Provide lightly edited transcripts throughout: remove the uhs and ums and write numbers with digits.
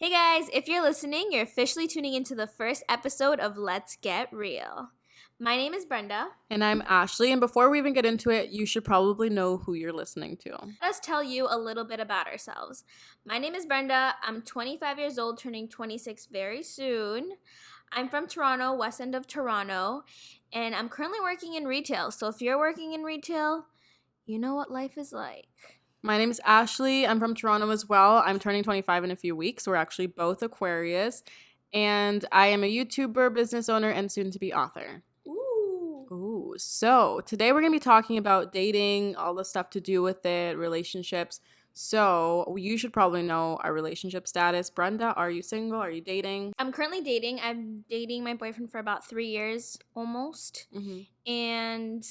Hey guys, if you're listening, you're officially tuning into the first episode of Let's Get Real. My name is Brenda. And I'm Ashley, and before we even get into it, you should probably know who you're listening to. Let us tell you a little bit about ourselves. My name is Brenda. I'm 25 years old, turning 26 very soon. I'm from Toronto, west end of Toronto, and I'm currently working in retail. So if you're working in retail, you know what life is like. My name is Ashley. I'm from Toronto as well. I'm turning 25 in a few weeks. We're actually both Aquarius. And I am a YouTuber, business owner, and soon-to-be author. Ooh. So today we're going to be talking about dating, all the stuff to do with it, relationships. So you should probably know our relationship status. Brenda, are you single? Are you dating? I'm currently dating. I'm dating my boyfriend for about 3 years almost. And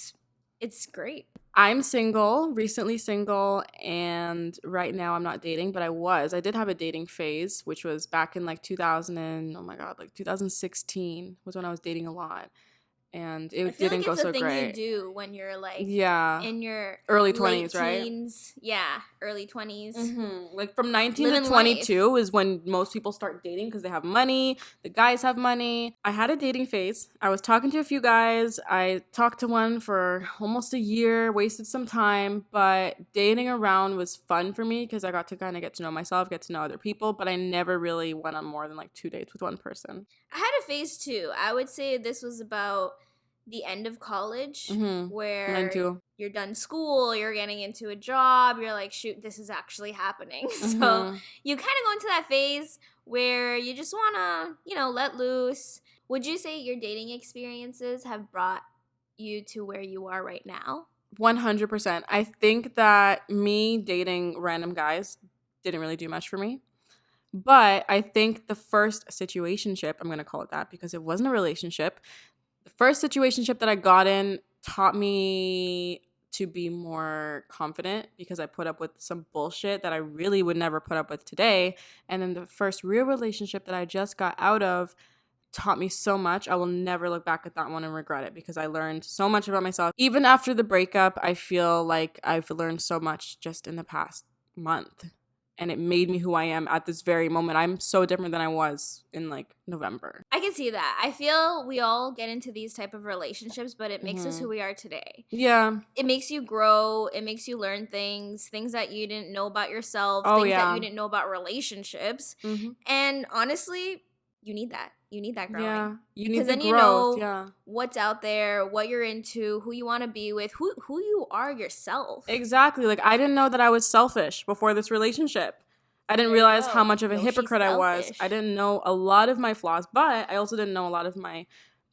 it's great. I'm single, recently single, and right now I'm not dating, but I did have a dating phase, which was back in like 2016 was when I was dating a lot. And it didn't go so great. I feel like it's a thing you do when you're like in your early 20s, right? Teens. Yeah, early 20s. Like from 19 to 22 is when most people start dating because they have money. The guys have money. I had a dating phase. I was talking to a few guys. I talked to one for almost a year, wasted some time, but dating around was fun for me because I got to kind of get to know myself, get to know other people, but I never really went on more than like 2 dates with one person. I had a phase too. I would say this was about the end of college where you're done school, you're getting into a job, you're like, shoot, this is actually happening. So you kind of go into that phase where you just want to, let loose. Would you say your dating experiences have brought you to where you are right now? 100%. I think that me dating random guys didn't really do much for me. But I think the first situationship, I'm going to call it that because it wasn't a relationship, the first situationship that I got in taught me to be more confident because I put up with some bullshit that I really would never put up with today. And then the first real relationship that I just got out of taught me so much. I will never look back at that one and regret it because I learned so much about myself. Even after the breakup, I feel like I've learned so much just in the past month. And it made me who I am at this very moment. I'm so different than I was in like November. I can see that. I feel we all get into these type of relationships, but it makes us who we are today. Yeah. It makes you grow. It makes you learn things that you didn't know about yourself, that you didn't know about relationships. And honestly, you need that. You need that growing. Yeah, you need the growth. You know what's out there, what you're into, who you want to be with, who you are yourself. Exactly. Like, I didn't know that I was selfish before this relationship. I didn't realize how much of a hypocrite I was. I didn't know a lot of my flaws, but I also didn't know a lot of my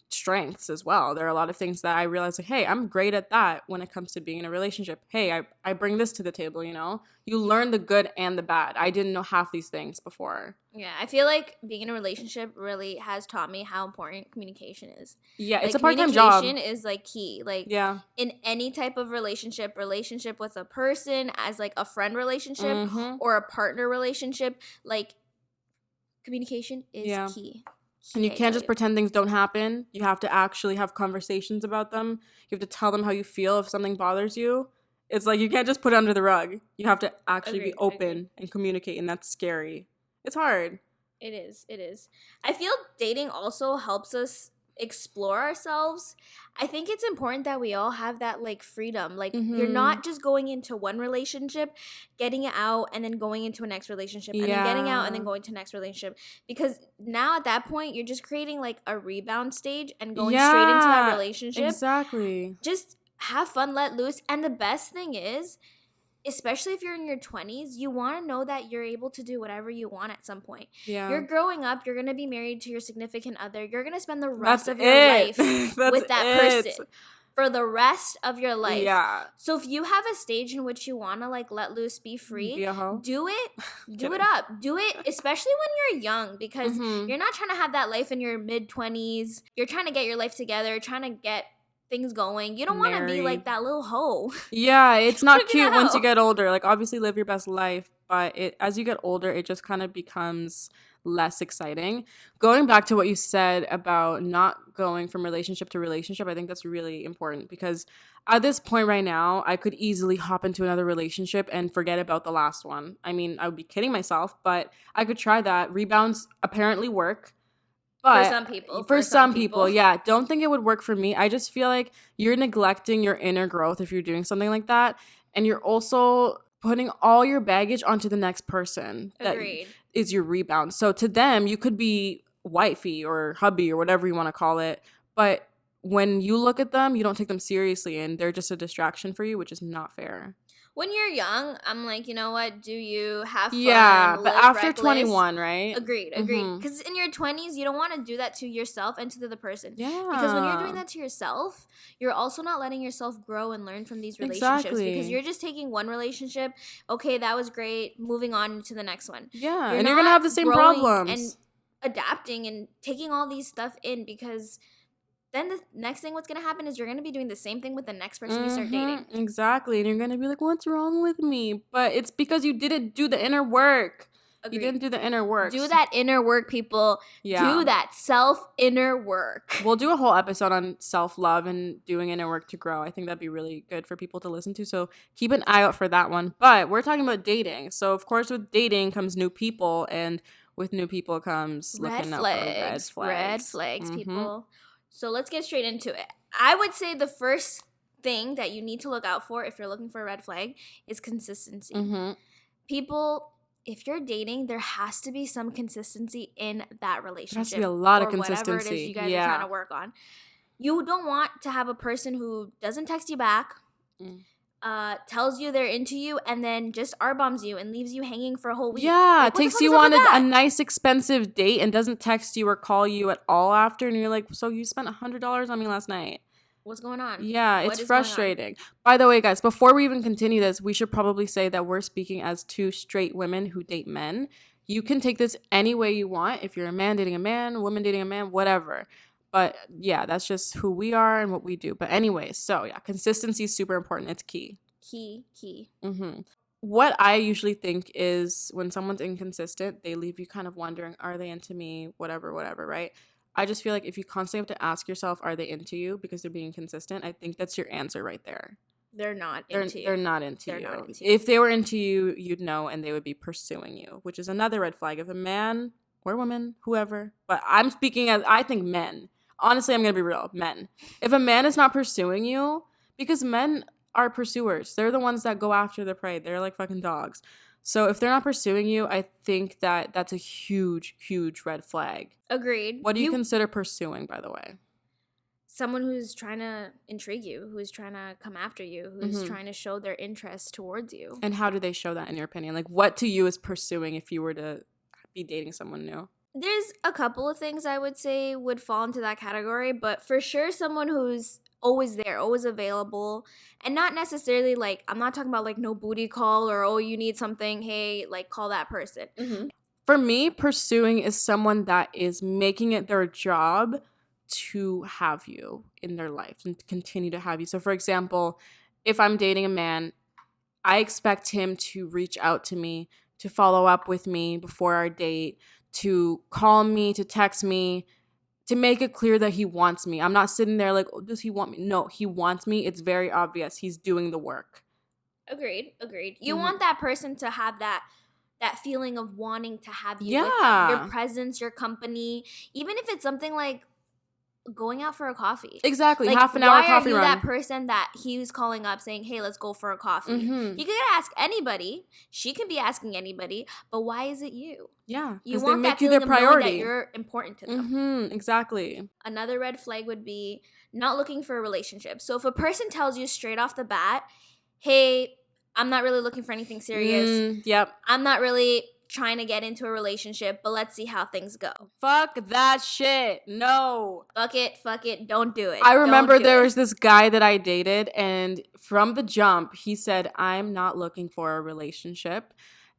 strengths as well. There are a lot of things that I realized, like, hey, I'm great at that when it comes to being in a relationship. Hey, I bring this to the table, You learn the good and the bad. I didn't know half these things before. Yeah, I feel like being in a relationship really has taught me how important communication is. Yeah, it's a part-time job. Communication is like key. Like in any type of relationship with a person, as like a friend relationship or a partner relationship, like communication is key. And you can't just pretend things don't happen. You have to actually have conversations about them. You have to tell them how you feel if something bothers you. It's like you can't just put it under the rug. You have to actually be open and communicate, and that's scary. It's hard. It is. I feel dating also helps us explore ourselves. I think it's important that we all have that like freedom. Like you're not just going into one relationship, getting it out, and then going into a next relationship, and then getting out and then going to the next relationship. Because now at that point, you're just creating like a rebound stage and going straight into that relationship. Exactly. Just have fun, let loose. And the best thing is, especially if you're in your 20s, you want to know that you're able to do whatever you want at some point. Yeah. You're growing up. You're going to be married to your significant other. You're going to spend the rest of your life with that person for the rest of your life. Yeah. So if you have a stage in which you want to like let loose, be free, do it. Do it up. Do it, especially when you're young, because you're not trying to have that life in your mid-20s. You're trying to get your life together, trying to get things going. You don't want to be like that little hoe. Yeah, it's not cute once you get older. Like, obviously live your best life, but as you get older, it just kind of becomes less exciting. Going back to what you said about not going from relationship to relationship, I think that's really important because at this point right now, I could easily hop into another relationship and forget about the last one. I mean, I would be kidding myself, but I could try that. Rebounds apparently work. But for some people, yeah, don't think it would work for me. I just feel like you're neglecting your inner growth if you're doing something like that. And you're also putting all your baggage onto the next person. Agreed. That is your rebound. So to them, you could be wifey or hubby or whatever you want to call it. But when you look at them, you don't take them seriously and they're just a distraction for you, which is not fair. When you're young, I'm like, you know what? Do you have fun? Yeah, but after reckless? 21, right? Agreed. Because in your 20s, you don't want to do that to yourself and to the other person. Yeah. Because when you're doing that to yourself, you're also not letting yourself grow and learn from these relationships. Exactly. Because you're just taking one relationship, okay, that was great, moving on to the next one. Yeah, and you're going to have the same problems. And adapting and taking all these stuff in because then the next thing what's going to happen is you're going to be doing the same thing with the next person you start dating. Exactly. And you're going to be like, what's wrong with me? But it's because you didn't do the inner work. Agreed. You didn't do the inner work. Do that inner work, people. Yeah. Do that inner work. We'll do a whole episode on self-love and doing inner work to grow. I think that'd be really good for people to listen to. So keep an eye out for that one. But we're talking about dating. So, of course, with dating comes new people. And with new people comes looking out for red flags. Red flags, people. So let's get straight into it. I would say the first thing that you need to look out for if you're looking for a red flag is consistency. People, if you're dating, there has to be some consistency in that relationship. There has to be a lot of consistency. Whatever it is you guys are trying to work on. You don't want to have a person who doesn't text you back, tells you they're into you, and then just R-bombs you and leaves you hanging for a whole week. Yeah, like, takes you on a nice expensive date and doesn't text you or call you at all after, and you're like, so you spent $100 on me last night. What's going on? Yeah, it's frustrating. By the way, guys, before we even continue this, we should probably say that we're speaking as two straight women who date men. You can take this any way you want. If you're a man dating a man, a woman dating a man, whatever. But yeah, that's just who we are and what we do. But anyways, so yeah, consistency is super important. It's key. Key. What I usually think is when someone's inconsistent, they leave you kind of wondering, are they into me? Whatever, right? I just feel like if you constantly have to ask yourself, are they into you because they're being consistent? I think that's your answer right there. They're not into you. They're not into you. If they were into you, you'd know and they would be pursuing you, which is another red flag of a man or woman, whoever. But I'm speaking as, I think, men. Honestly, I'm going to be real. Men. If a man is not pursuing you, because men are pursuers. They're the ones that go after the prey. They're like fucking dogs. So if they're not pursuing you, I think that that's a huge, huge red flag. Agreed. What do you consider pursuing, by the way? Someone who's trying to intrigue you, who's trying to come after you, who's trying to show their interest towards you. And how do they show that in your opinion? Like, what to you is pursuing if you were to be dating someone new? There's a couple of things I would say would fall into that category, but for sure someone who's always there, always available, and not necessarily like, I'm not talking about like no booty call or, oh, you need something, hey, like call that person. For me, pursuing is someone that is making it their job to have you in their life and continue to have you. So for example, if I'm dating a man, I expect him to reach out to me, to follow up with me before our date, to call me, to text me, to make it clear that he wants me. I'm not sitting there like, oh, does he want me? No, he wants me. It's very obvious. He's doing the work. Agreed. You want that person to have that feeling of wanting to have you with them. Your presence, your company, even if it's something like going out for a coffee. Exactly. Like, half an hour coffee run. Why are you that person that he was calling up saying, hey, let's go for a coffee? He could ask anybody. She could be asking anybody. But why is it you? Yeah. You want that feeling of knowing that you're important to them. Exactly. Another red flag would be not looking for a relationship. So if a person tells you straight off the bat, hey, I'm not really looking for anything serious. I'm not really trying to get into a relationship, but let's see how things go. Fuck that shit. No. Fuck it. Don't do it. I remember there was this guy that I dated, and from the jump, he said, I'm not looking for a relationship.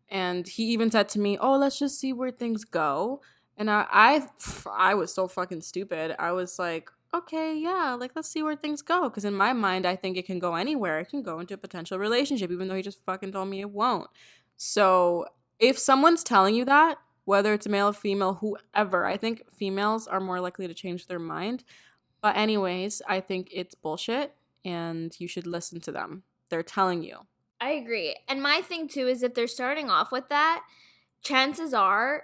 And he even said to me, oh, let's just see where things go. And I was so fucking stupid. I was like, okay, yeah, like, let's see where things go. Because in my mind, I think it can go anywhere. It can go into a potential relationship, even though he just fucking told me it won't. So if someone's telling you that, whether it's male, female, whoever, I think females are more likely to change their mind. But anyways, I think it's bullshit and you should listen to them. They're telling you. I agree. And my thing too is if they're starting off with that, chances are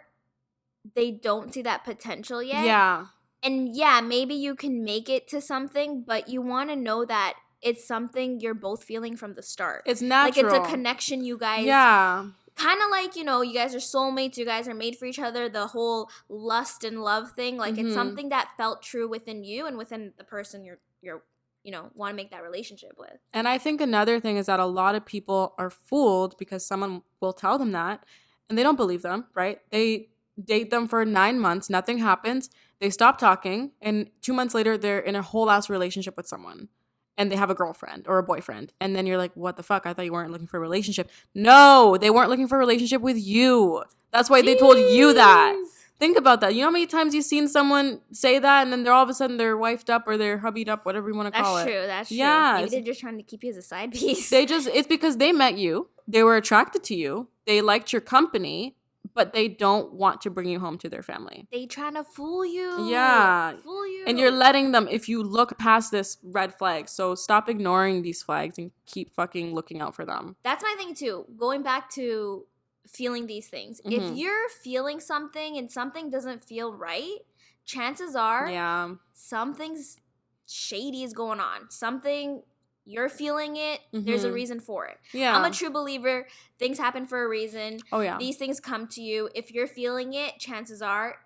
they don't see that potential yet. Yeah. And yeah, maybe you can make it to something, but you want to know that it's something you're both feeling from the start. It's natural. Like it's a connection you guys. Yeah. Kind of like, you know, you guys are soulmates, you guys are made for each other, the whole lust and love thing. Like it's something that felt true within you and within the person you're you know, want to make that relationship with. And I think another thing is that a lot of people are fooled because someone will tell them that and they don't believe them, right? They date them for 9 months, nothing happens, they stop talking, and 2 months later they're in a whole ass relationship with someone and they have a girlfriend or a boyfriend. And then you're like, what the fuck? I thought you weren't looking for a relationship. No, they weren't looking for a relationship with you. That's why they told you that. Think about that. You know how many times you've seen someone say that and then they're all of a sudden they're wifed up or they're hubbied up, whatever you want to call it. That's true. Yeah. Maybe they're just trying to keep you as a side piece. It's because they met you. They were attracted to you. They liked your company, but they don't want to bring you home to their family. They trying to fool you. Yeah. Fool you. And you're letting them, if you look past this red flag. So stop ignoring these flags and keep fucking looking out for them. That's my thing too. Going back to feeling these things. If you're feeling something and something doesn't feel right, chances are something's shady is going on. Something, you're feeling it, there's a reason for it. Yeah. I'm a true believer. Things happen for a reason. Oh, yeah. These things come to you. If you're feeling it, chances are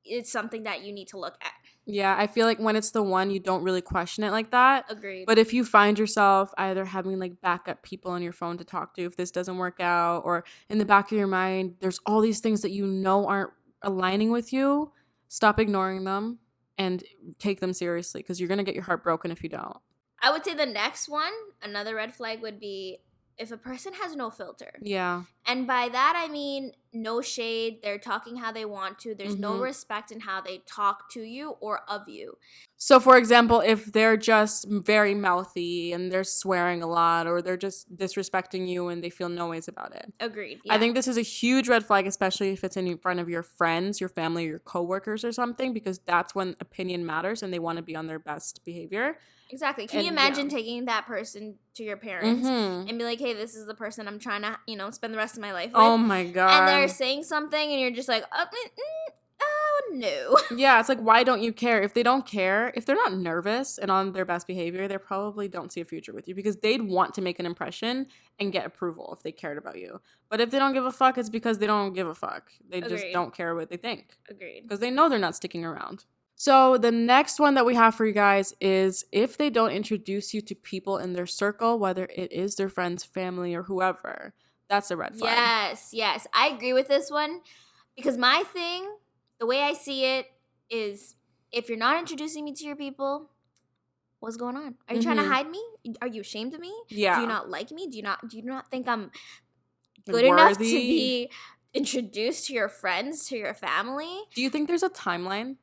it's something that you need to look at. Yeah, I feel like when it's the one, you don't really question it like that. Agreed. But if you find yourself either having like backup people on your phone to talk to if this doesn't work out, or in the back of your mind, there's all these things that you know aren't aligning with you, stop ignoring them and take them seriously because you're going to get your heart broken if you don't. I would say the next one, another red flag would be if a person has no filter. Yeah. And by that, I mean no shade. They're talking how they want to. There's no respect in how they talk to you or of you. So, for example, if they're just very mouthy and they're swearing a lot or they're just disrespecting you and they feel no ways about it. Agreed. Yeah. I think this is a huge red flag, especially if it's in front of your friends, your family, your coworkers or something, because that's when opinion matters and they want to be on their best behavior. Exactly. Can you imagine taking that person to your parents and be like, hey, this is the person I'm trying to, you know, spend the rest of my life with. Oh, my God. And they're saying something and you're just like, oh, no. Yeah, it's like, why don't you care? If they don't care, if they're not nervous and on their best behavior, they probably don't see a future with you because they'd want to make an impression and get approval if they cared about you. But if they don't give a fuck, it's because they don't give a fuck. They just don't care what they think. Agreed. Because they know they're not sticking around. So the next one that we have for you guys is if they don't introduce you to people in their circle, whether it is their friends, family, or whoever, that's a red flag. Yes. I agree with this one because my thing, the way I see it is if you're not introducing me to your people, what's going on? Are you trying to hide me? Are you ashamed of me? Yeah. Do you not like me? Do you not think I'm good enough to be introduced to your friends, to your family? Do you think there's a timeline?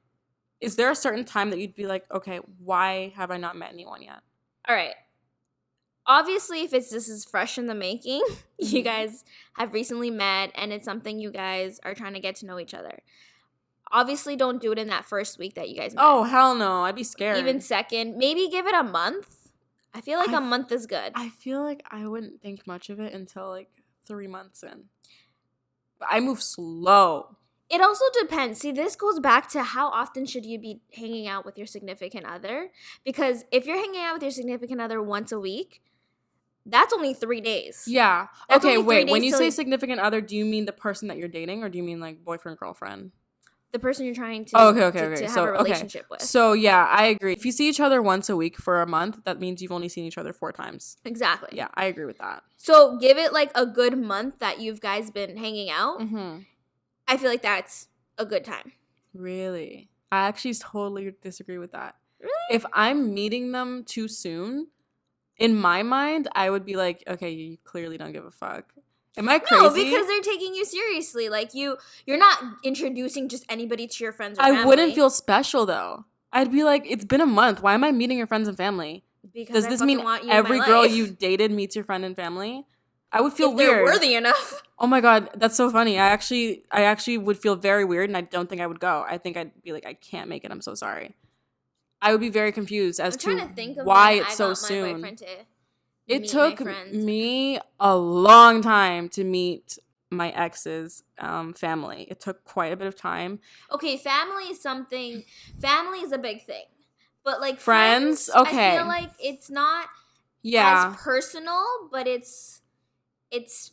Is there a certain time that you'd be like, okay, why have I not met anyone yet? All right. Obviously, if this is fresh in the making, you guys have recently met and it's something you guys are trying to get to know each other. Obviously, don't do it in that first week that you guys met. Oh, hell no. I'd be scared. Even second. Maybe give it a month. I feel like a month is good. I feel like I wouldn't think much of it until like 3 months in. But I move slow. It also depends. See, this goes back to how often should you be hanging out with your significant other? Because if you're hanging out with your significant other once a week, that's only 3 days. Yeah. That's okay, wait. When you say significant other, do you mean the person that you're dating or do you mean like boyfriend, girlfriend? The person you're trying to, to have a relationship with. So, yeah, I agree. If you see each other once a week for a month, that means you've only seen each other 4 times. Exactly. Yeah, I agree with that. So, give it like a good month that you guys been hanging out. I feel like that's a good time. Really? I actually totally disagree with that. Really? If I'm meeting them too soon, in my mind, I would be like, okay, you clearly don't give a fuck. Am I crazy? No, because they're taking you seriously. Like, you're not introducing just anybody to your friends or family. I wouldn't feel special, though. I'd be like, it's been a month. Why am I meeting your friends and family? Because does this mean every girl you dated meets your friend and family? I would feel if weird. They're worthy enough. Oh my God, that's so funny. I actually would feel very weird, and I don't think I would go. I think I'd be like, I can't make it. I'm so sorry. I would be very confused as to why it's so soon. It took me a long time to meet my ex's family. It took quite a bit of time. Okay, family is a big thing. But like friends, okay. I feel like it's not as personal, but it's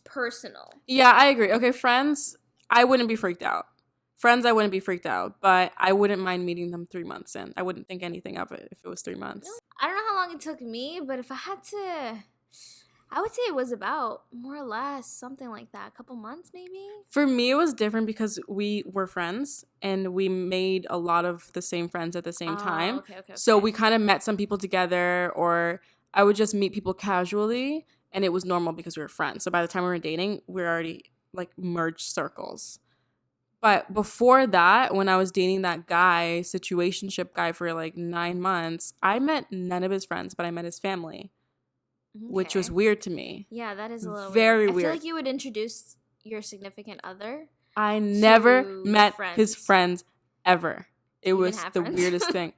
personal. Yeah, I agree. Okay, friends, I wouldn't be freaked out. But I wouldn't mind meeting them 3 months in. I wouldn't think anything of it if it was 3 months. I don't know how long it took me, but if I had to, I would say it was about more or less something like that. A couple months maybe? For me, it was different because we were friends and we made a lot of the same friends at the same time. Okay. So we kind of met some people together, or I would just meet people casually, and it was normal because we were friends. So by the time we were dating, we were already like merged circles. But before that, when I was dating that guy, situationship guy for like 9 months, I met none of his friends, but I met his family, which was weird to me. Yeah, that is a little very weird. weird. I feel like you would introduce your significant other. I never met his friends ever. It was the weirdest thing.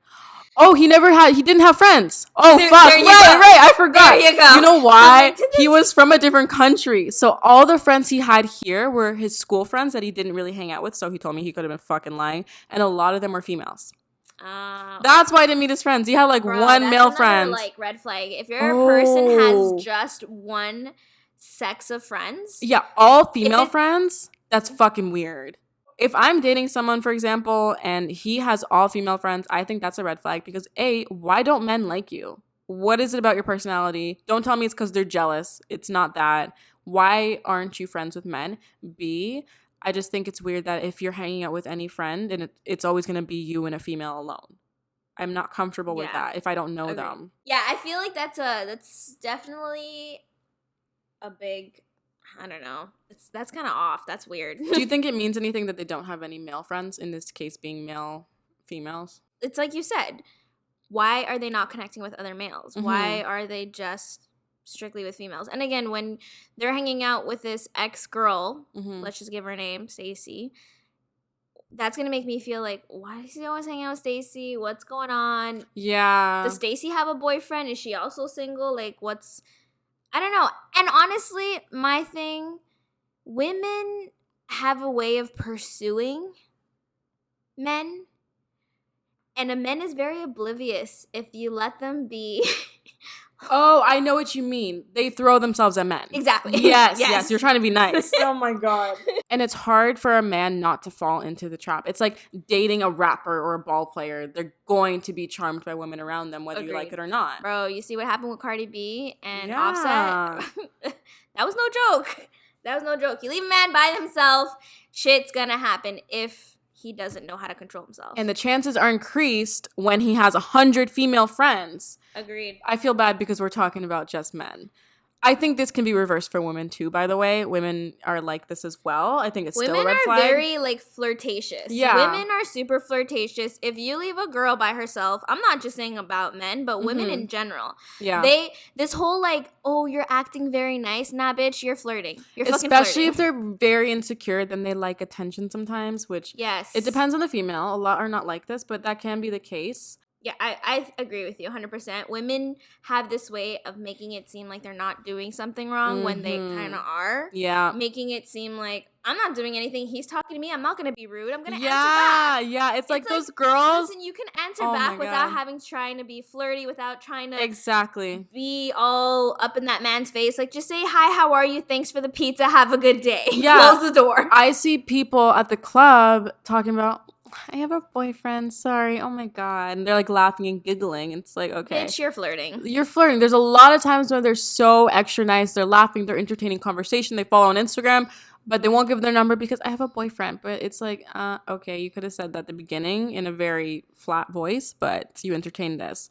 Oh, he didn't have friends. Oh, fuck. Right. I forgot. There you go. You know why? He was from a different country. So all the friends he had here were his school friends that he didn't really hang out with. So he told me he could have been fucking lying. And a lot of them were females. That's why I didn't meet his friends. He had like one male friend. Like red flag. If your person has just one sex of friends. Yeah, all female friends. That's fucking weird. If I'm dating someone, for example, and he has all female friends, I think that's a red flag because A, why don't men like you? What is it about your personality? Don't tell me it's because they're jealous. It's not that. Why aren't you friends with men? B, I just think it's weird that if you're hanging out with any friend and it's always going to be you and a female alone. I'm not comfortable with that if I don't know them. Yeah, I feel like that's definitely a big, I don't know. That's kind of off. That's weird. Do you think it means anything that they don't have any male friends, in this case being females? It's like you said. Why are they not connecting with other males? Mm-hmm. Why are they just strictly with females? And again, when they're hanging out with this ex-girl, let's just give her name, Stacy, that's going to make me feel like, why is he always hanging out with Stacy? What's going on? Yeah. Does Stacy have a boyfriend? Is she also single? Like, I don't know. And honestly, my thing, women have a way of pursuing men. And a man is very oblivious if you let them be. Oh, I know what you mean. They throw themselves at men. Exactly. Yes. You're trying to be nice. Oh my God. And it's hard for a man not to fall into the trap. It's like dating a rapper or a ball player. They're going to be charmed by women around them, whether you like it or not. Bro, you see what happened with Cardi B and Offset? That was no joke. You leave a man by himself, shit's gonna happen if he doesn't know how to control himself. And the chances are increased when he has 100 female friends. Agreed. I feel bad because we're talking about just men. I think this can be reversed for women too, by the way. Women are like this as well. I think it's still a red flag. Women are very, like, flirtatious. Yeah. Women are super flirtatious. If you leave a girl by herself, I'm not just saying about men, but women in general. Yeah. This whole, like, oh, you're acting very nice. Nah, bitch, you're flirting. You're fucking flirting. Especially if they're very insecure, then they like attention sometimes, which it depends on the female. A lot are not like this, but that can be the case. Yeah, I agree with you 100%. Women have this way of making it seem like they're not doing something wrong when they kind of are. Yeah. Making it seem like, I'm not doing anything. He's talking to me. I'm not going to be rude. I'm going to answer back. Yeah. It's like those girls. Listen, you can answer back without trying to be flirty, without trying to exactly be all up in that man's face. Like, just say, hi, how are you? Thanks for the pizza. Have a good day. Yeah. Close the door. I see people at the club talking about, I have a boyfriend, sorry, oh my God. And they're like laughing and giggling. It's like, okay. Bitch, you're flirting. You're flirting. There's a lot of times when they're so extra nice. They're laughing. They're entertaining conversation. They follow on Instagram, but they won't give their number because I have a boyfriend. But it's like, okay, you could have said that at the beginning in a very flat voice, but you entertained this.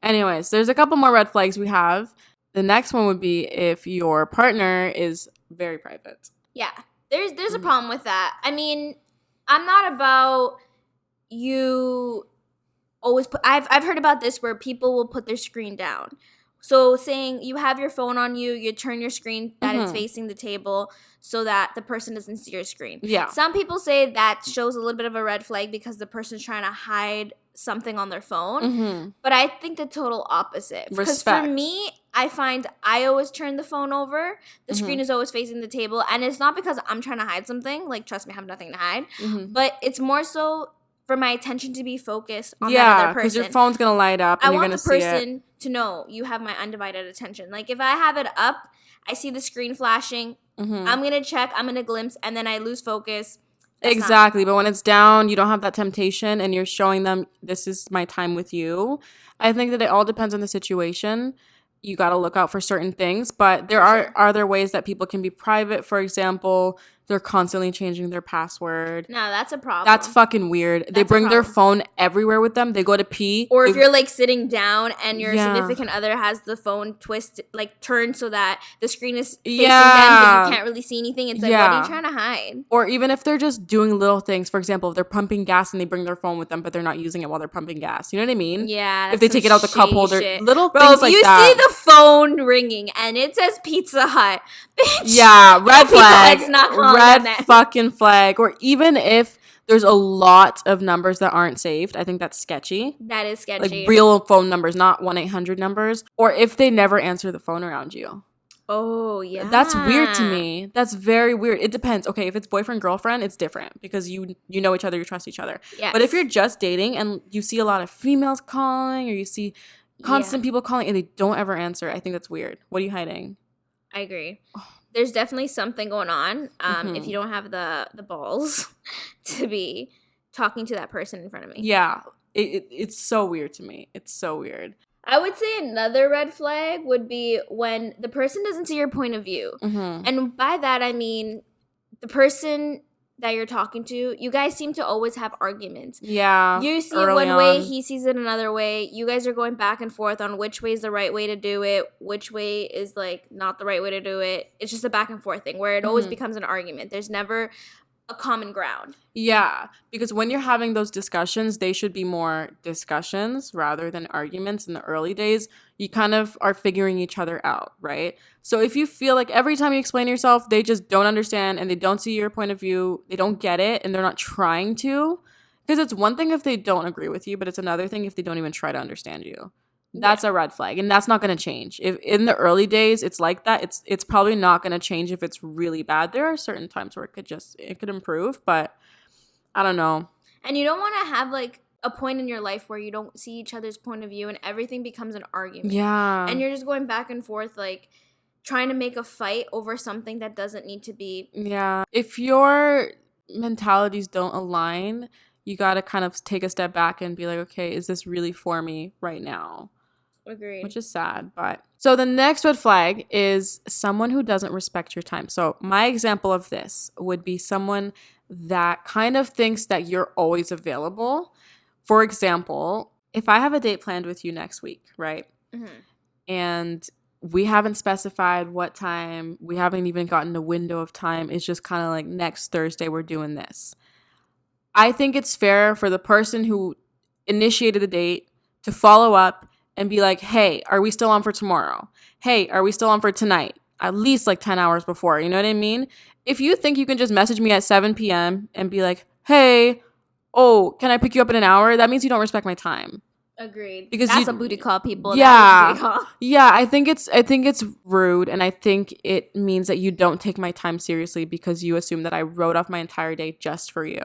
Anyways, there's a couple more red flags we have. The next one would be if your partner is very private. Yeah, there's a problem with that. I mean, I'm not about you always put. I've heard about this where people will put their screen down, So saying you have your phone on you, you turn your screen that it's facing the table so that the person doesn't see your screen. Yeah. Some people say that shows a little bit of a red flag because the person's trying to hide something on their phone. But I think the total opposite. Because for me, I find I always turn the phone over. The screen is always facing the table. And it's not because I'm trying to hide something. Like, trust me, I have nothing to hide. But it's more so for my attention to be focused on that other person. Yeah, because your phone's going to light up and you're going to see it. I want the person to know you have my undivided attention. Like, if I have it up, I see the screen flashing, I'm going to check, I'm going to glimpse, and then I lose focus. Exactly. But when it's down, you don't have that temptation and you're showing them, this is my time with you. I think that it all depends on the situation. You got to look out for certain things. But there are other ways that people can be private. For example, they're constantly changing their password. No, that's a problem. That's fucking weird. They bring their phone everywhere with them. They go to pee. Or if you're like sitting down and your significant other has the phone turned so that the screen is facing them, but you can't really see anything. It's like, what are you trying to hide? Or even if they're just doing little things. For example, if they're pumping gas and they bring their phone with them, but they're not using it while they're pumping gas. You know what I mean? Yeah. If they take it out the cup holder. Little Bro, things like that. If you see the phone ringing and it says Pizza Hut, bitch. Yeah, red flag. Red that. fucking flag. Or even if there's a lot of numbers that aren't saved, I think that's sketchy. That is sketchy. Like real phone numbers, not 1-800 numbers. Or if they never answer the phone around you. Oh, yeah. That's weird to me. That's very weird. It depends. Okay, if it's boyfriend, girlfriend, it's different because you know each other, you trust each other. Yes. But if you're just dating and you see a lot of females calling or you see constant people calling and they don't ever answer, I think that's weird. What are you hiding? I agree. There's definitely something going on if you don't have the balls to be talking to that person in front of me. Yeah. It's so weird to me. It's so weird. I would say another red flag would be when the person doesn't see your point of view. And by that, I mean the person that you're talking to, you guys seem to always have arguments. Yeah. You see it one way, he sees it another way. You guys are going back and forth on which way is the right way to do it, which way is like not the right way to do it. It's just a back and forth thing where it always becomes an argument. There's never a common ground. Yeah, because when you're having those discussions, they should be more discussions rather than arguments. In the early days, you kind of are figuring each other out, right? So if you feel like every time you explain yourself, they just don't understand and they don't see your point of view, they don't get it, and they're not trying to, because it's one thing if they don't agree with you, but it's another thing if they don't even try to understand you. That's a red flag, and that's not going to change. If in the early days it's like that, it's probably not going to change if it's really bad. There are certain times where it could improve, but I don't know. And you don't want to have like a point in your life where you don't see each other's point of view and everything becomes an argument. Yeah. And you're just going back and forth like trying to make a fight over something that doesn't need to be. Yeah. If your mentalities don't align, you got to kind of take a step back and be like, okay, is this really for me right now? Agreed. Which is sad, but so the next red flag is someone who doesn't respect your time. So my example of this would be someone that kind of thinks that you're always available. For example, if I have a date planned with you next week, right? And we haven't specified what time, we haven't even gotten a window of time. It's just kind of like next Thursday we're doing this. I think it's fair for the person who initiated the date to follow up and be like, hey, are we still on for tomorrow? Hey, are we still on for tonight? At least like 10 hours before, you know what I mean? If you think you can just message me at 7 p.m. and be like, hey, oh, can I pick you up in an hour? That means you don't respect my time. Agreed. Because that's a booty call, people. Yeah. Yeah, I think it's rude, and I think it means that you don't take my time seriously because you assume that I wrote off my entire day just for you.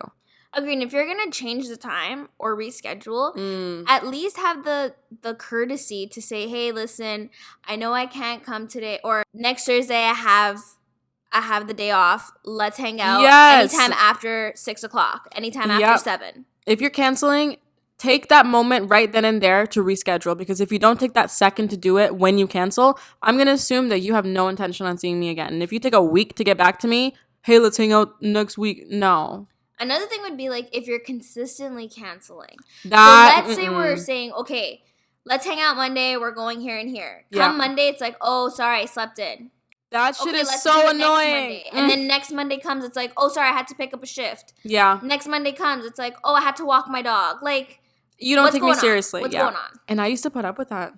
Agreed. And if you're going to change the time or reschedule, at least have the courtesy to say, hey, listen, I know I can't come today, or next Thursday I have the day off. Let's hang out anytime after 6 o'clock, anytime after 7. If you're canceling, take that moment right then and there to reschedule, because if you don't take that second to do it when you cancel, I'm going to assume that you have no intention on seeing me again. And if you take a week to get back to me, hey, let's hang out next week. No. Another thing would be like if you're consistently canceling. So let's say we're saying, okay, let's hang out Monday. We're going here and here. Come Monday, it's like, oh, sorry, I slept in. That shit is so annoying. And then next Monday comes, it's like, oh, sorry, I had to pick up a shift. Yeah. Next Monday comes, it's like, oh, I had to walk my dog. Like, you don't take me seriously. What's going on? And I used to put up with that.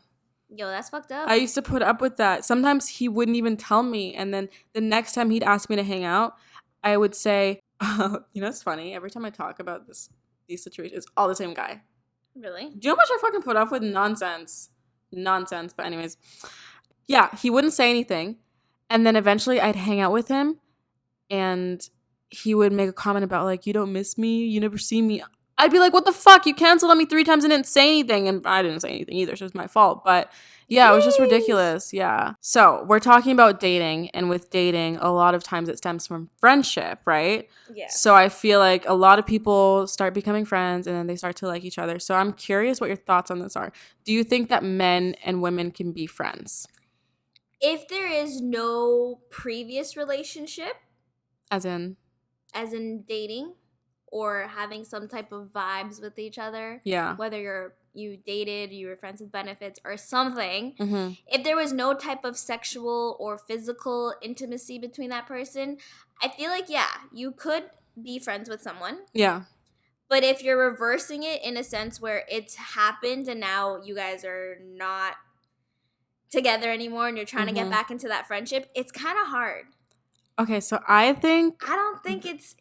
Yo, that's fucked up. I used to put up with that. Sometimes he wouldn't even tell me. And then the next time he'd ask me to hang out, I would say, it's funny. Every time I talk about these situations, it's all the same guy. Really? Do you know how much I fucking put up with? Nonsense. But anyways, yeah, he wouldn't say anything. And then eventually I'd hang out with him and he would make a comment about like, you don't miss me, you never see me. I'd be like, what the fuck? You canceled on me 3 times and didn't say anything. And I didn't say anything either, so it's my fault. But yeah, it was just ridiculous. Yeah. So we're talking about dating. And with dating, a lot of times it stems from friendship, right? Yeah. So I feel like a lot of people start becoming friends and then they start to like each other. So I'm curious what your thoughts on this are. Do you think that men and women can be friends? If there is no previous relationship. As in dating or having some type of vibes with each other. Yeah. Whether you dated, you were friends with benefits or something. Mm-hmm. If there was no type of sexual or physical intimacy between that person, I feel like, yeah, you could be friends with someone. Yeah. But if you're reversing it in a sense where it's happened and now you guys are not together anymore and you're trying to get back into that friendship, it's kind of hard. Okay, so I don't think it's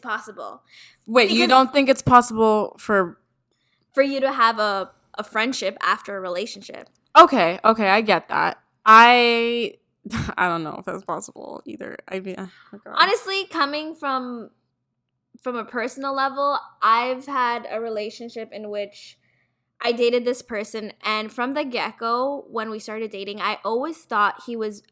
possible. Wait, you don't think it's possible for you to have a friendship after a relationship? Okay, I get that. I don't know if that's possible either. I mean, honestly, coming from a personal level, I've had a relationship in which I dated this person, and from the get-go, when we started dating, I always thought he was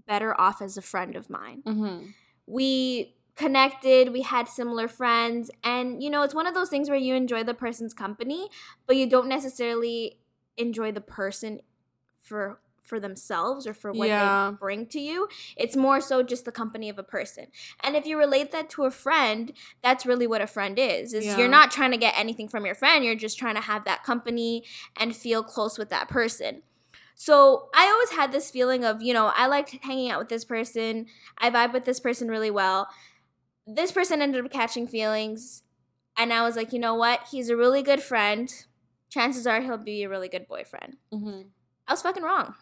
better off as a friend of mine. Mm-hmm. We connected, we had similar friends, and it's one of those things where you enjoy the person's company, but you don't necessarily enjoy the person for themselves or for what they bring to you. It's more so just the company of a person. And if you relate that to a friend, that's really what a friend is you're not trying to get anything from your friend, you're just trying to have that company and feel close with that person. So I always had this feeling of, I liked hanging out with this person. I vibe with this person really well. This person ended up catching feelings. And I was like, you know what? He's a really good friend. Chances are he'll be a really good boyfriend. Mm-hmm. I was fucking wrong.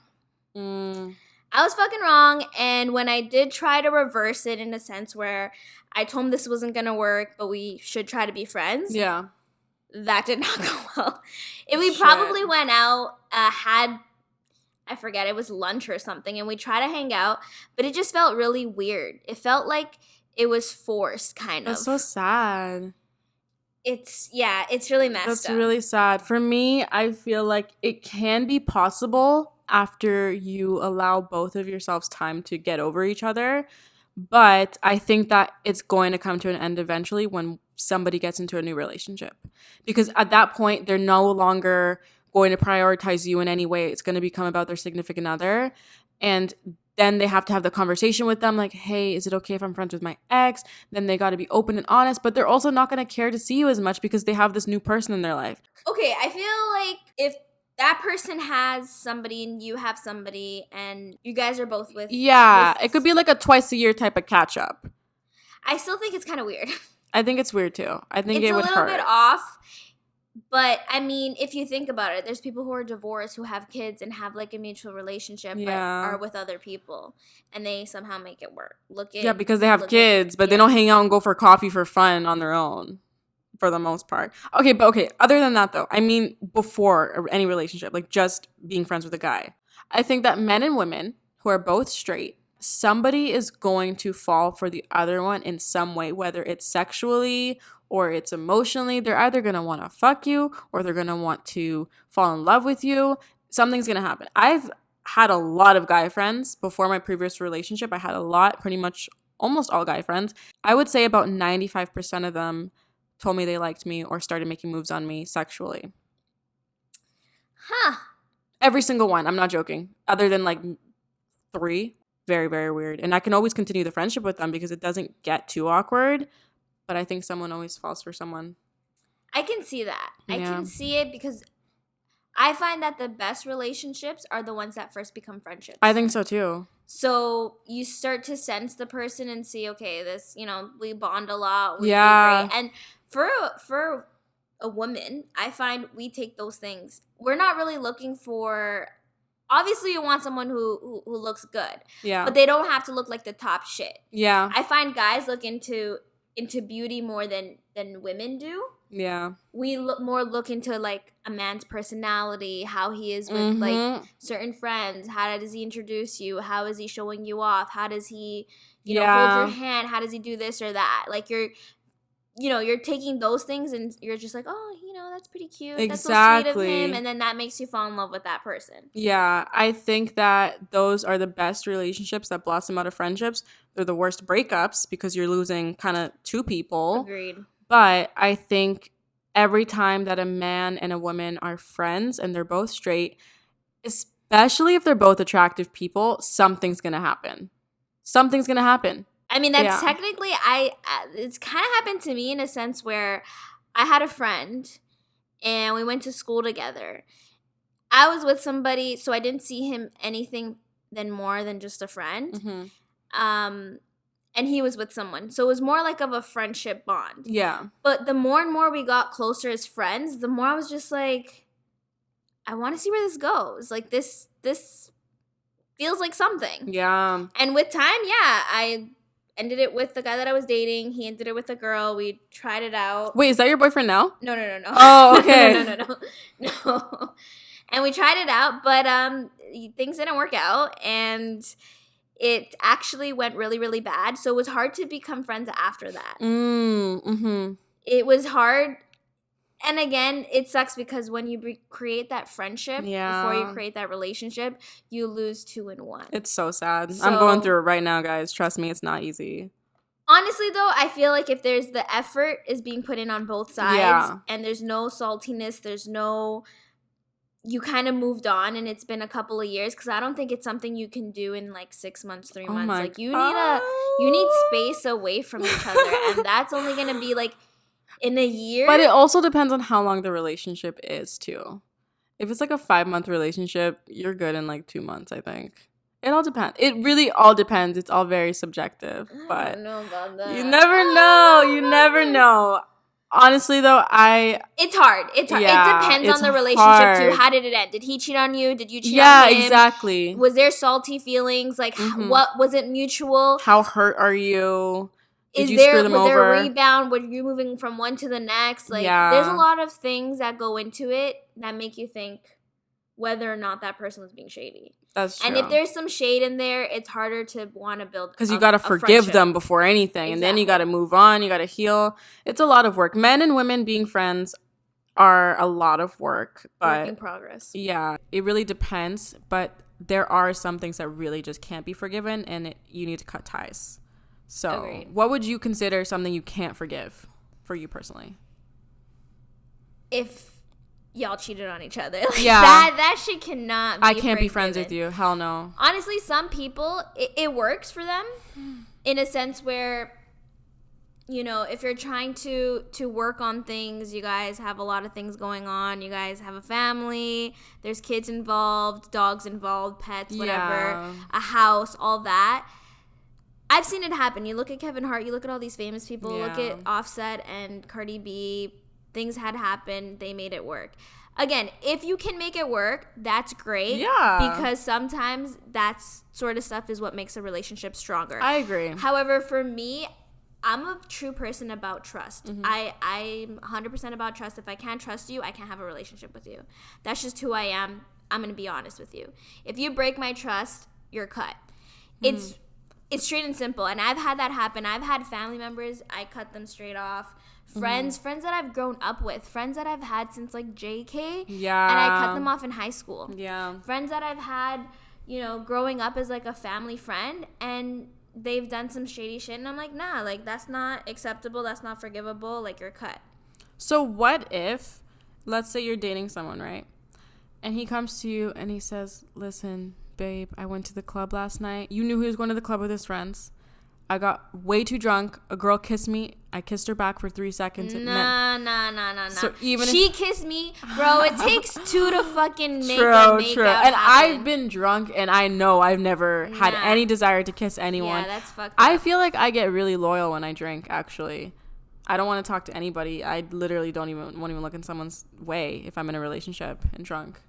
I was fucking wrong. And when I did try to reverse it in a sense where I told him this wasn't going to work, but we should try to be friends. Yeah. That did not go well. We probably went out, I forget, it was lunch or something, and we tried to hang out, but it just felt really weird. It felt like it was forced, kind of. That's so sad. It's really messed up. That's really sad. For me, I feel like it can be possible after you allow both of yourselves time to get over each other, but I think that it's going to come to an end eventually when somebody gets into a new relationship, because at that point, they're no longer going to prioritize you in any way. It's going to become about their significant other. And then they have to have the conversation with them like, hey, is it okay if I'm friends with my ex? Then they got to be open and honest, but they're also not going to care to see you as much because they have this new person in their life. Okay, I feel like if that person has somebody and you have somebody and you guys are both with... Yeah, it could be like a twice a year type of catch up. I still think it's kind of weird. I think it's weird too. I think it would hurt. It's a little bit off. But, I mean, if you think about it, there's people who are divorced who have kids and have, like, a mutual relationship but are with other people. And they somehow make it work. Because they have kids, but they don't hang out and go for coffee for fun on their own, for the most part. Okay, other than that, though, I mean, before any relationship, like, just being friends with a guy. I think that men and women who are both straight, somebody is going to fall for the other one in some way, whether it's sexually or it's emotionally. They're either going to want to fuck you or they're going to want to fall in love with you. Something's going to happen. I've had a lot of guy friends before my previous relationship. I had a lot, pretty much almost all guy friends. I would say about 95% of them told me they liked me or started making moves on me sexually. Huh. Every single one. I'm not joking. Other than like 3. Very, very weird. And I can always continue the friendship with them because it doesn't get too awkward. But I think someone always falls for someone. I can see that. Yeah. I can see it because I find that the best relationships are the ones that first become friendships. I think so too. So you start to sense the person and see, okay, this, we bond a lot. We do great. And for a woman, I find we take those things. We're not really looking for obviously you want someone who looks good. Yeah. But they don't have to look like the top shit. Yeah. I find guys look into beauty more than women do. Yeah. We look into like a man's personality, how he is with like certain friends, how does he introduce you, how is he showing you off, how does he hold your hand, how does he do this or that. Like you're taking those things and you're just like, oh, that's pretty cute. Exactly. That's so sweet of him. And then that makes you fall in love with that person. Yeah, I think that those are the best relationships that blossom out of friendships. They're the worst breakups because you're losing kind of two people. Agreed. But I think every time that a man and a woman are friends and they're both straight, especially if they're both attractive people, something's going to happen. Something's going to happen. I mean, that's technically, it's kind of happened to me in a sense where I had a friend and we went to school together. I was with somebody, so I didn't see him anything more than just a friend. Mm-hmm. And he was with someone. So it was more like of a friendship bond. Yeah. But the more and more we got closer as friends, the more I was just like, I want to see where this goes. Like this feels like something. Yeah. And with time, I ended it with the guy that I was dating. He ended it with a girl. We tried it out. Wait, is that your boyfriend now? No. Oh, okay. No. And we tried it out, but things didn't work out, and it actually went really, really bad. So it was hard to become friends after that. Mm-hmm. It was hard. And again, it sucks because when you create that friendship, before you create that relationship, you lose 2 in 1. It's so sad. I'm going through it right now, guys. Trust me, it's not easy. Honestly, though, I feel like if there's the effort is being put in on both sides and there's no saltiness, you kind of moved on and it's been a couple of years, because I don't think it's something you can do in like 6 months, 3 months. Like you need space away from each other, and that's only going to be like in a year. But it also depends on how long the relationship is too. If it's like a 5-month relationship, you're good in like 2 months, I think. It all depends. It really all depends. It's all very subjective. But I don't know about that. You never know. You never know. Honestly, though, it's hard. It's hard. Yeah, it depends on the relationship too. How did it end? Did he cheat on you? Did you cheat on him? Yeah, exactly. Was there salty feelings? Like, what was it mutual? How hurt are you? Was there a rebound? Were you moving from one to the next? Like, there's a lot of things that go into it that make you think whether or not that person was being shady. That's true. And if there's some shade in there, it's harder to want to build. Because you got to forgive them before anything. Exactly. And then you got to move on. You got to heal. It's a lot of work. Men and women being friends are a lot of work. But work in progress. Yeah, it really depends. But there are some things that really just can't be forgiven, and you need to cut ties. So Agreed. What would you consider something you can't forgive for you personally? If y'all cheated on each other. Like, that shit cannot be I can't be friends with you. Hell no. Honestly, some people, it works for them in a sense where, if you're trying to work on things, you guys have a lot of things going on. You guys have a family. There's kids involved, dogs involved, pets, whatever, a house, all that. I've seen it happen. You look at Kevin Hart. You look at all these famous people. Look at Offset and Cardi B. Things had happened. They made it work. Again, if you can make it work, that's great. Yeah. Because sometimes that sort of stuff is what makes a relationship stronger. I agree. However, for me, I'm a true person about trust. Mm-hmm. I'm 100% about trust. If I can't trust you, I can't have a relationship with you. That's just who I am. I'm going to be honest with you. If you break my trust, you're cut. It's straight and simple. And I've had that happen. I've had family members, I cut them straight off. Friends that I've grown up with, friends that I've had since like JK, and I cut them off in high school. Yeah, friends that I've had, growing up as like a family friend, and they've done some shady shit, and I'm like, nah, like that's not acceptable, that's not forgivable, like you're cut. So what if, let's say you're dating someone, right, and he comes to you and he says, listen, babe, I went to the club last night. You knew he was going to the club with his friends. I got way too drunk. A girl kissed me. I kissed her back for 3 seconds. Nah. So she kissed me, bro. It takes 2 to fucking make a makeout And happen. I've been drunk, and I know I've never had any desire to kiss anyone. Yeah, that's fucked up. I feel like I get really loyal when I drink, actually. I don't want to talk to anybody. I literally won't even look in someone's way if I'm in a relationship and drunk.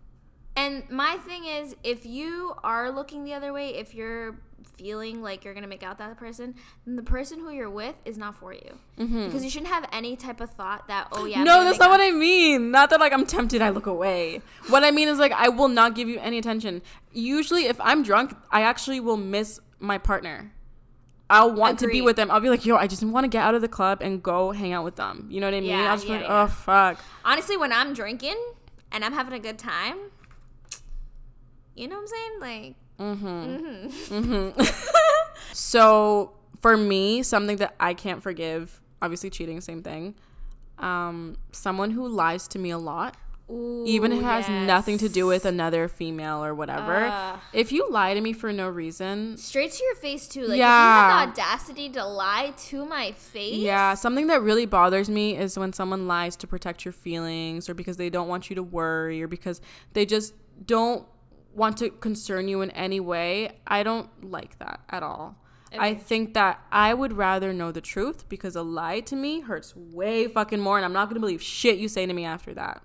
And my thing is, if you are looking the other way, if you're feeling like you're going to make out that person, then the person who you're with is not for you. Mm-hmm. Because you shouldn't have any type of thought that, oh, yeah. No, that's not what I mean. Not that, like, I'm tempted, I look away. What I mean is, like, I will not give you any attention. Usually, if I'm drunk, I actually will miss my partner. I'll want to be with them. I'll be like, yo, I just want to get out of the club and go hang out with them. You know what I mean? I'll just be like, oh, fuck. Honestly, when I'm drinking and I'm having a good time, you know what I'm saying? Like, So for me, something that I can't forgive, obviously cheating, same thing. Someone who lies to me a lot. Ooh, even if it has nothing to do with another female or whatever. If you lie to me for no reason, straight to your face too. Like, if you have the audacity to lie to my face. Yeah, something that really bothers me is when someone lies to protect your feelings, or because they don't want you to worry, or because they just don't want to concern you in any way. I don't like that at all. Okay. I think that I would rather know the truth, because a lie to me hurts way fucking more, and I'm not going to believe shit you say to me after that.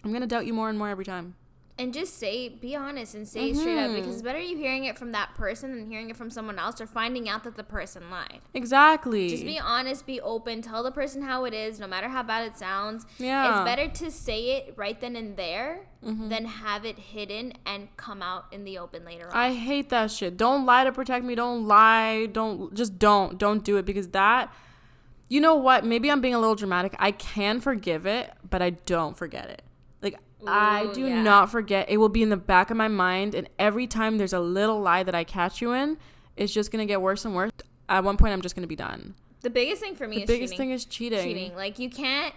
I'm going to doubt you more and more every time. And just be honest and say it straight up, because it's better you hearing it from that person than hearing it from someone else, or finding out that the person lied. Exactly. Just be honest, be open, tell the person how it is, no matter how bad it sounds. Yeah. It's better to say it right then and there than have it hidden and come out in the open later on. I hate that shit. Don't lie to protect me. Don't lie. Don't do it, because that, you know what? Maybe I'm being a little dramatic. I can forgive it, but I don't forget it. Like, ooh, I do not forget. It will be in the back of my mind, and every time there's a little lie that I catch you in, it's just going to get worse and worse. At one point, I'm just going to be done. The biggest thing for me is cheating. The biggest thing is cheating. Like, you can't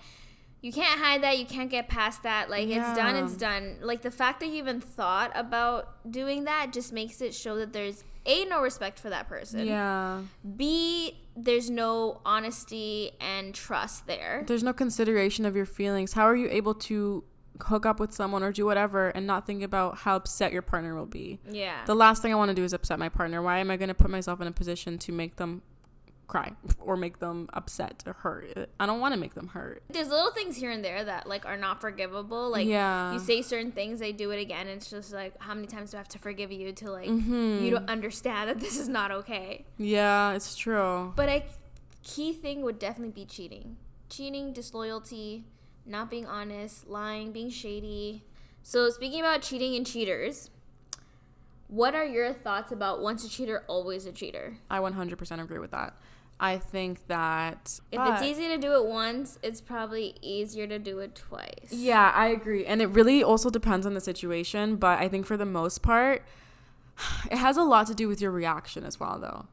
hide that. You can't get past that. Like, it's done, it's done. Like, the fact that you even thought about doing that just makes it show that there's, A, no respect for that person. Yeah. B, there's no honesty and trust there. There's no consideration of your feelings. How are you able to hook up with someone or do whatever and not think about how upset your partner will be? Yeah. The last thing I want to do is upset my partner. Why am I going to put myself in a position to make them cry or make them upset or hurt? I don't want to make them hurt. There's little things here and there that, like, are not forgivable. Like, you say certain things, they do it again. It's just like, how many times do I have to forgive you to, like, you don't understand that this is not okay? Yeah, it's true. But a key thing would definitely be cheating, disloyalty, not being honest, lying, being shady. So speaking about cheating and cheaters, what are your thoughts about once a cheater, always a cheater? I 100% agree with that. I think that if it's easy to do it once, it's probably easier to do it twice. Yeah, I agree. And it really also depends on the situation. But I think for the most part, it has a lot to do with your reaction as well, though.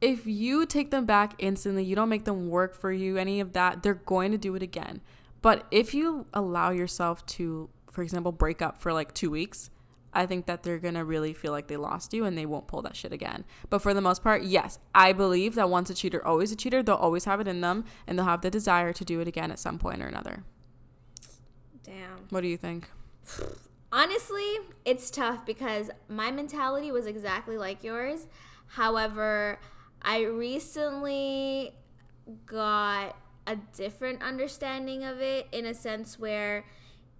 If you take them back instantly, you don't make them work for you, any of that, they're going to do it again. But if you allow yourself to, for example, break up for like 2 weeks, I think that they're going to really feel like they lost you and they won't pull that shit again. But for the most part, yes, I believe that once a cheater, always a cheater. They'll always have it in them, and they'll have the desire to do it again at some point or another. Damn. What do you think? Honestly, it's tough because my mentality was exactly like yours. However, I recently got a different understanding of it, in a sense where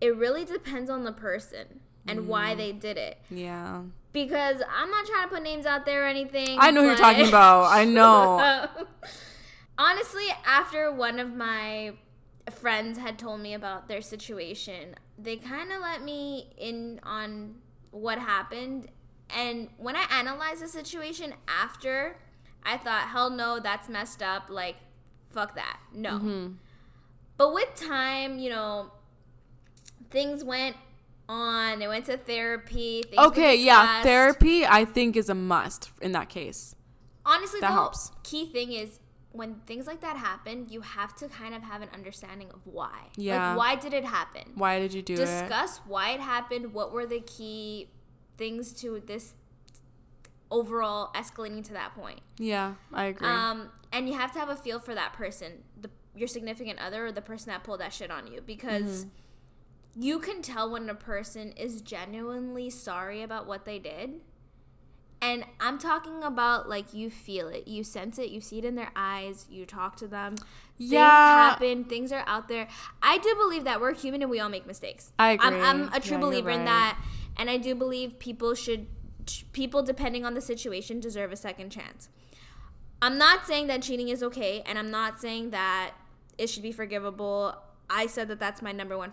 it really depends on the person and why they did it. Yeah. Because I'm not trying to put names out there or anything. I know who you're talking about. I know. Honestly, after one of my friends had told me about their situation, they kind of let me in on what happened. And when I analyzed the situation after, I thought, hell no, that's messed up. Like, fuck that. No. Mm-hmm. But with time, you know, things went on. They went to therapy. Okay, yeah. Therapy, I think, is a must in that case. Honestly, that helps. Key thing is, when things like that happen, you have to kind of have an understanding of why. Yeah. Like, why did it happen? Why did you do it? Discuss why it happened. What were the key things to this overall escalating to that point? Yeah, I agree. And you have to have a feel for that person, your significant other, or the person that pulled that shit on you, because you can tell when a person is genuinely sorry about what they did. And I'm talking about, like, you feel it, you sense it, you see it in their eyes, you talk to them. Yeah. Things happen, things are out there. I do believe that we're human and we all make mistakes. I agree. I'm a true believer in that. And I do believe people depending on the situation deserve a second chance. I'm not saying that cheating is okay, and I'm not saying that it should be forgivable. I said that that's my number one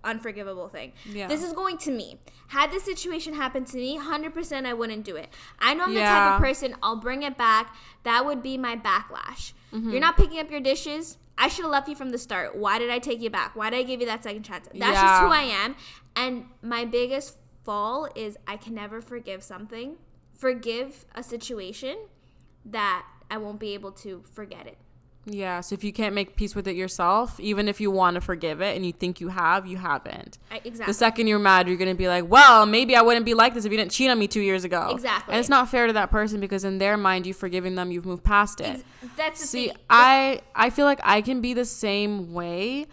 unforgivable thing. Yeah. This is going to me. Had this situation happened to me, 100% I wouldn't do it. I know I'm the type of person, I'll bring it back. That would be my backlash. You're not picking up your dishes. I should have left you from the start. Why did I take you back? Why did I give you that second chance? That's just who I am. And my biggest fall is I can never forgive a situation that I won't be able to forget it. Yeah, so if you can't make peace with it yourself, even if you want to forgive it and you think you haven't. Exactly. The second you're mad, you're going to be like, well, maybe I wouldn't be like this if you didn't cheat on me 2 years ago. Exactly. And it's not fair to that person because in their mind, you've forgiven them, you've moved past it. That's the thing. I feel like I can be the same way,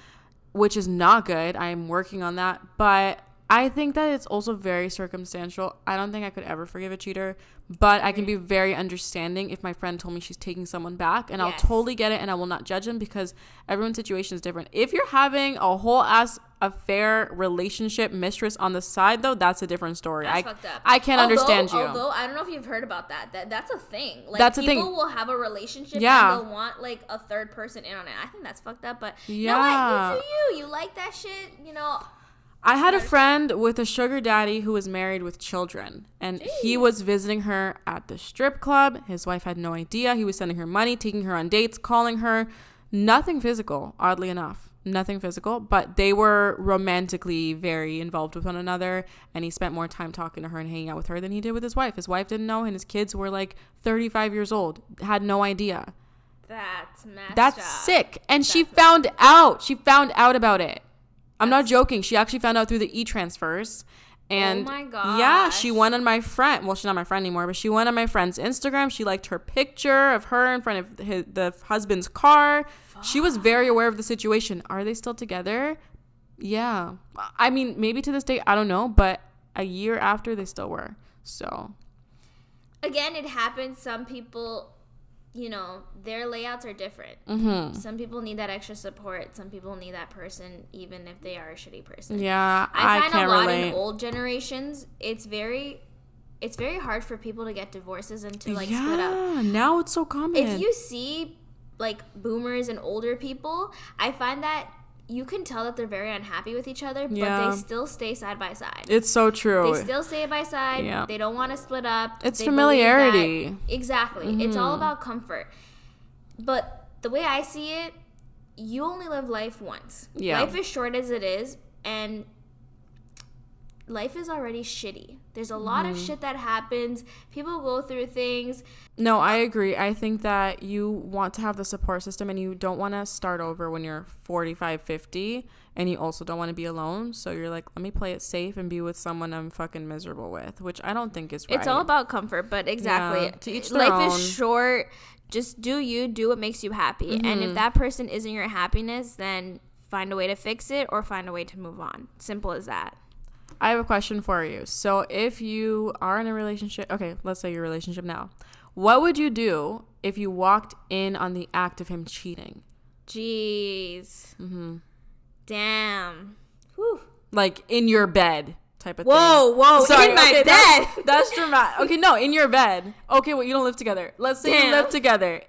which is not good. I'm working on that. But I think that it's also very circumstantial. I don't think I could ever forgive a cheater, but I can be very understanding if my friend told me she's taking someone back, and I'll totally get it, and I will not judge them because everyone's situation is different. If you're having a whole ass affair, relationship, mistress on the side, though, that's a different story. That's fucked up. I can't understand you. Although, I don't know if you've heard about that. That's a thing. Like, that's a thing. People will have a relationship and they'll want, like, a third person in on it. I think that's fucked up, but you know what? You do you. You like that shit, you know. I had a friend with a sugar daddy who was married with children, and he was visiting her at the strip club. His wife had no idea. He was sending her money, taking her on dates, calling her. Nothing physical, oddly enough. Nothing physical, but they were romantically very involved with one another, and he spent more time talking to her and hanging out with her than he did with his wife. His wife didn't know, and his kids were like 35 years old, had no idea. That's messed up. That's sick. And she found out. She found out about it. I'm not joking. She actually found out through the e-transfers. And oh my god. Yeah, she went on my friend. Well, she's not my friend anymore, but she went on my friend's Instagram. She liked her picture of her in front of the husband's car. Fuck. She was very aware of the situation. Are they still together? Yeah. I mean, maybe to this day, I don't know, but a year after they still were. So again, it happens. Some people, you know, their layouts are different. Some people need that extra support. Some people need that person, even if they are a shitty person. Yeah, I find can't a lot relate. in old generations. It's very hard for people to get divorces and to like split up. Yeah, now it's so common. If you see like boomers and older people, I find that you can tell that they're very unhappy with each other, but they still stay side by side. It's so true. They still stay by side. Yeah. They don't want to split up. It's familiarity. Exactly. It's all about comfort. But the way I see it, you only live life once. Yeah. Life is short as it is, and life is already shitty. There's a lot of shit that happens. People go through things. No, I agree. I think that you want to have the support system, and you don't want to start over when you're 45, 50, and you also don't want to be alone. So you're like, let me play it safe and be with someone I'm fucking miserable with, which I don't think is right. It's all about comfort, but exactly. Yeah, to each their own. Life is short. Just do you. Do what makes you happy. And if that person isn't your happiness, then find a way to fix it or find a way to move on. Simple as that. I have a question for you. So if you are in a relationship, okay, let's say your relationship now. What would you do if you walked in on the act of him cheating? Jeez. Damn. Whew. Like in your bed type of thing. Whoa. Sorry, in my bed. That's dramatic. Okay, no, in your bed. Okay, well, you don't live together. Let's say you live together.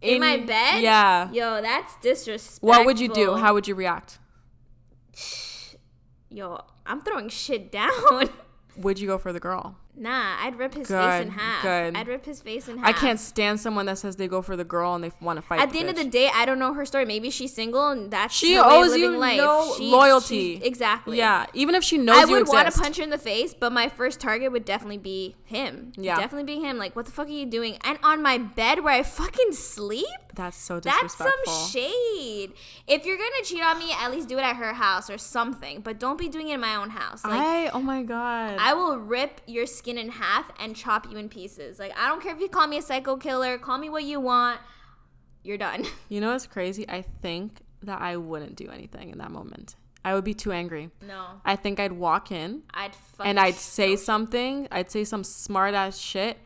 In my bed? Yeah. Yo, that's disrespectful. What would you do? How would you react? Yo, I'm throwing shit down. Would you go for the girl? Nah, I'd rip his face in half. I'd rip his face in half. I can't stand someone that says they go for the girl and they want to fight. At the end of the day, I don't know her story. Maybe she's single and that's she her owes way of living you life. no loyalty. Exactly. Yeah, even if she knows I you would exist. want to punch her in the face, but my first target would definitely be him. Yeah, definitely be him. Like, what the fuck are you doing? And on my bed where I fucking sleep? That's so disrespectful. That's some shade. If you're gonna cheat on me, at least do it at her house or something. But don't be doing it in my own house. Like, oh my god. I will rip your skin in half and chop you in pieces. Like, I don't care if you call me a psycho killer. Call me what you want. You're done. You know what's crazy? I think that I wouldn't do anything in that moment. I would be too angry. No. I think I'd walk in. I'd say something. I'd say some smart ass shit.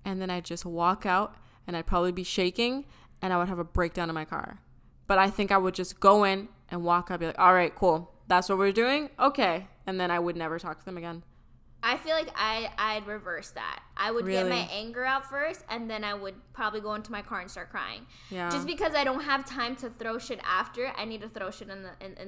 And then I'd just walk out. And I'd probably be shaking. And I would have a breakdown in my car. But I think I would just go in and walk out, be like, all right, cool. That's what we're doing? Okay. And then I would never talk to them again. I feel like I'd reverse that. I would get my anger out first, and then I would probably go into my car and start crying. Yeah. Just because I don't have time to throw shit after, I need to throw shit in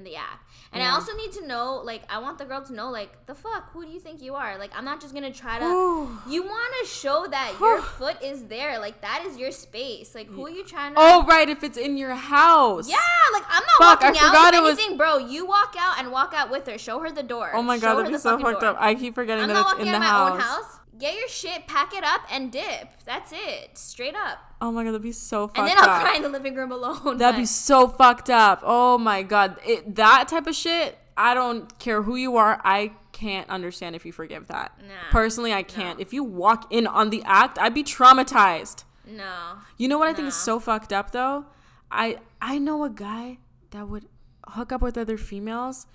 the act. And I also need to know, like, I want the girl to know, like, the fuck, who do you think you are? Like, I'm not just gonna try to. You want to show that your foot is there, like that is your space. Like, who are you trying to? Oh, right, if it's in your house. Yeah, like I'm not walking out. If anything, bro, you walk out and walk out with her. Show her the door. Oh my god, that'd be so fucked up. I keep forgetting that it's in the house. Own house. Get your shit, pack it up, and dip. That's it. Straight up. Oh my god, that'd be so fucked up. And then I'll cry in the living room alone. That'd be so fucked up. Oh my god. That type of shit, I don't care who you are. I can't understand if you forgive that. Nah. Personally, I can't. No. If you walk in on the act, I'd be traumatized. No. You know what I think is so fucked up, though? I know a guy that would hook up with other females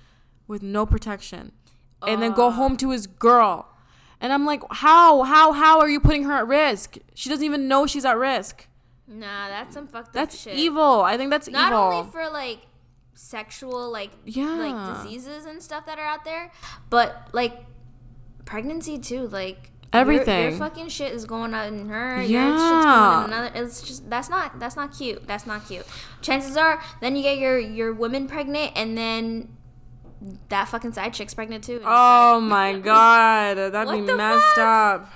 with no protection and then go home to his girl. And I'm like, how are you putting her at risk? She doesn't even know she's at risk. Nah, that's some fucked up that's shit. That's evil. I think that's Not evil. Not only for, like, sexual, like diseases and stuff that are out there, but, like, pregnancy, too. Like, everything. Your fucking shit is going on in her. Yeah. Your shit's going in another. It's just, that's not cute. That's not cute. Chances are, then you get your woman pregnant, and then that fucking side chick's pregnant too. Oh my god, that'd be messed up.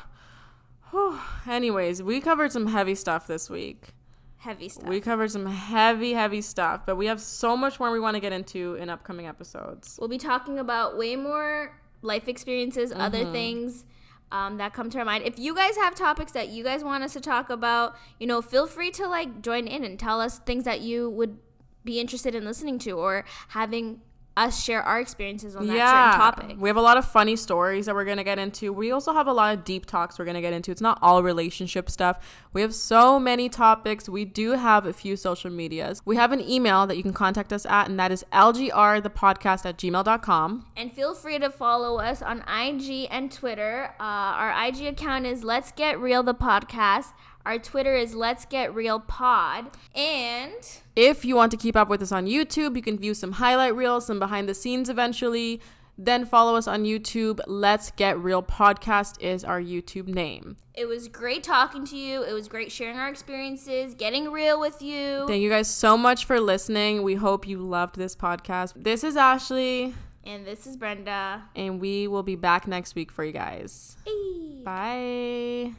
Whew. Anyways, we covered some heavy stuff this week. Heavy stuff. We covered some heavy stuff, but we have so much more we want to get into in upcoming episodes. We'll be talking about way more life experiences, other things that come to our mind. If you guys have topics that you guys want us to talk about, feel free to like join in and tell us things that you would be interested in listening to or having us share our experiences on that certain topic. We have a lot of funny stories that we're going to get into. We also have a lot of deep talks we're going to get into. It's not all relationship stuff. We have so many topics. We do have a few social medias. We have an email that you can contact us at, and that is lgrthepodcast@gmail.com. And feel free to follow us on IG and Twitter. Our IG account is Let's Get Real the Podcast. Our Twitter is Let's Get Real Pod. And if you want to keep up with us on YouTube, you can view some highlight reels, some behind the scenes eventually. Then follow us on YouTube. Let's Get Real Podcast is our YouTube name. It was great talking to you. It was great sharing our experiences, getting real with you. Thank you guys so much for listening. We hope you loved this podcast. This is Ashley. And this is Brenda. And we will be back next week for you guys. Hey. Bye.